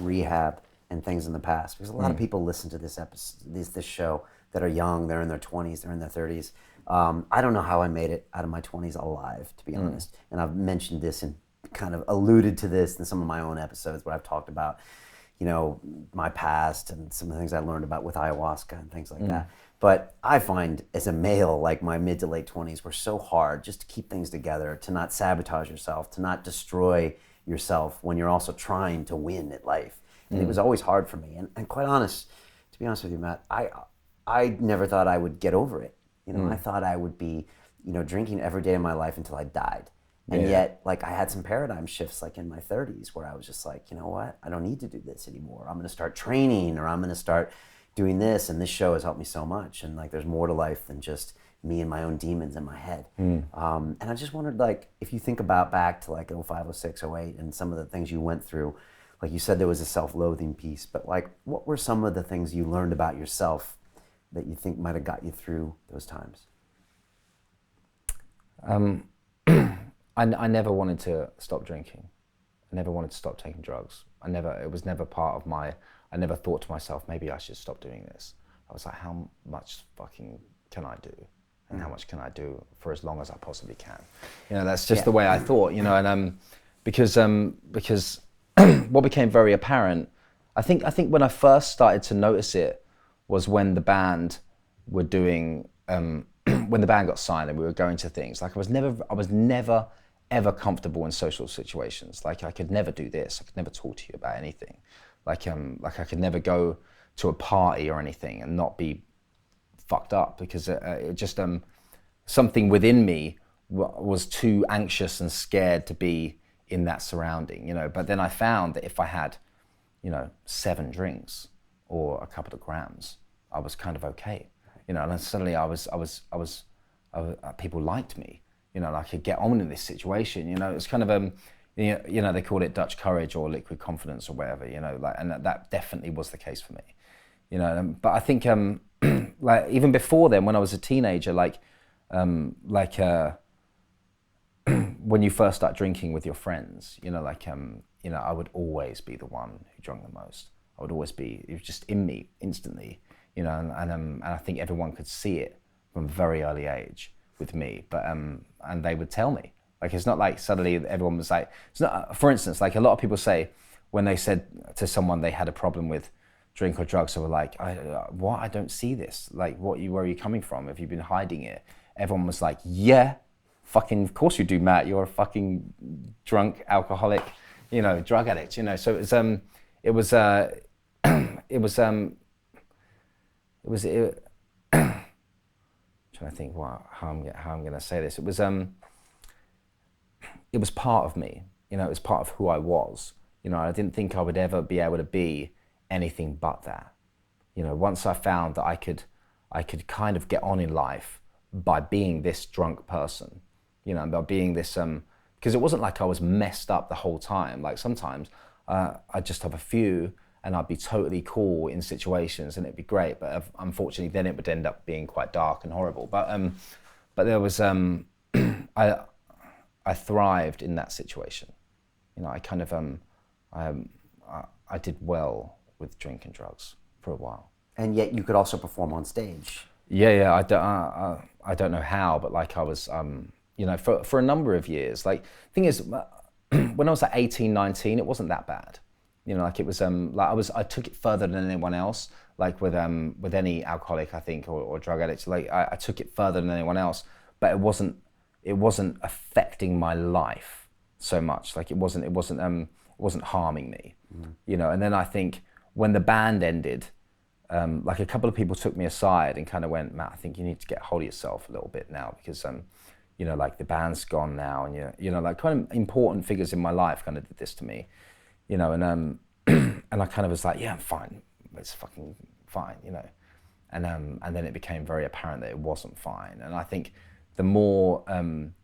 rehab and things in the past, because a lot of people listen to this episode, this show, that are young, they're in their 20s, they're in their 30s. I don't know how I made it out of my 20s alive, to be honest. And I've mentioned this and kind of alluded to this in some of my own episodes where I've talked about, you know, my past and some of the things I learned about with ayahuasca and things like that. But I find as a male, like my mid to late 20s, were so hard just to keep things together, to not sabotage yourself, to not destroy yourself when you're also trying to win at life. And it was always hard for me. And quite honest, to be honest with you, Matt, I never thought I would get over it. You know, I thought I would be, you know, drinking every day of my life until I died. And yet, like, I had some paradigm shifts, like in my 30s, where I was just like, you know what? I don't need to do this anymore. I'm going to start training, or I'm going to start doing this. And this show has helped me so much. And like, there's more to life than just me and my own demons in my head. And I just wondered, like, if you think about back to like 05, 06, 08, and some of the things you went through, like you said, there was a self-loathing piece, but like, what were some of the things you learned about yourself that you think might have got you through those times? I never wanted to stop drinking. I never wanted to stop taking drugs. It was never part of I never thought to myself, maybe I should stop doing this. I was like, how much fucking can I do? And how much can I do for as long as I possibly can? You know, that's just the way I thought, you know, and because what became very apparent, I think when I first started to notice it was when the band were doing, when the band got signed and we were going to things. Like I was never ever comfortable in social situations. Like I could never do this. I could never talk to you about anything. Like I could never go to a party or anything and not be fucked up, because it just something within me was too anxious and scared to be in that surrounding, you know. But then I found that if I had, you know, 7 drinks or a couple of grams, I was kind of okay, you know. And then suddenly people liked me, you know, and I could get on in this situation, you know. It's kind of you know, they call it Dutch courage or liquid confidence or whatever, you know, like, and that definitely was the case for me, you know. But I think like even before then, when I was a teenager, when you first start drinking with your friends, you know, like you know, I would always be the one who drank the most. I would always be, it was just in me instantly, you know, and I think everyone could see it from a very early age with me, but and they would tell me. Like, it's not like suddenly everyone was like, it's not, for instance, like a lot of people say when they said to someone they had a problem with drink or drugs, they were like, what? I don't see this. Like, where are you coming from? Have you been hiding it? Everyone was like, yeah, fucking, of course you do, Matt. You're a fucking drunk, alcoholic, you know, drug addict, you know. So trying to think how I'm going to say this. It was part of me, you know. It was part of who I was, you know. I didn't think I would ever be able to be anything but that, you know. Once I found that I could kind of get on in life by being this drunk person, you know, by being this because it wasn't like I was messed up the whole time. Like sometimes I'd just have a few and I'd be totally cool in situations and it'd be great, but unfortunately then it would end up being quite dark and horrible. But there was I thrived in that situation, you know. I kind of I did well with drink and drugs for a while. And yet you could also perform on stage. Yeah. I don't know how, but like I was, you know, for a number of years. Like, thing is, when I was like 18, 19, it wasn't that bad. You know, like it was, like I took it further than anyone else. Like with any alcoholic, I think, or drug addict. Like I took it further than anyone else, but it wasn't affecting my life so much. Like it wasn't harming me, you know. And then I think when the band ended, like a couple of people took me aside and kind of went, Matt, I think you need to get hold of yourself a little bit now, because you know, like the band's gone now, and you know, like kind of important figures in my life kind of did this to me, you know. And and I kind of was like, yeah, I'm fine, it's fucking fine, you know. And then it became very apparent that it wasn't fine. And I think the more time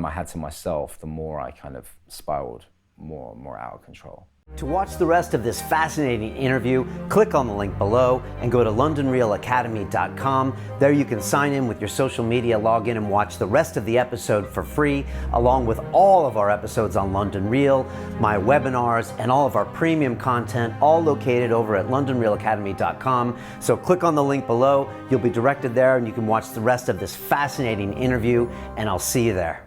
I had to myself, the more I kind of spiraled more out of control. To watch the rest of this fascinating interview, click on the link below and go to londonreelacademy.com. There you can sign in with your social media, log in and watch the rest of the episode for free, along with all of our episodes on London Reel, my webinars, and all of our premium content, all located over at londonreelacademy.com. So click on the link below, you'll be directed there and you can watch the rest of this fascinating interview, and I'll see you there.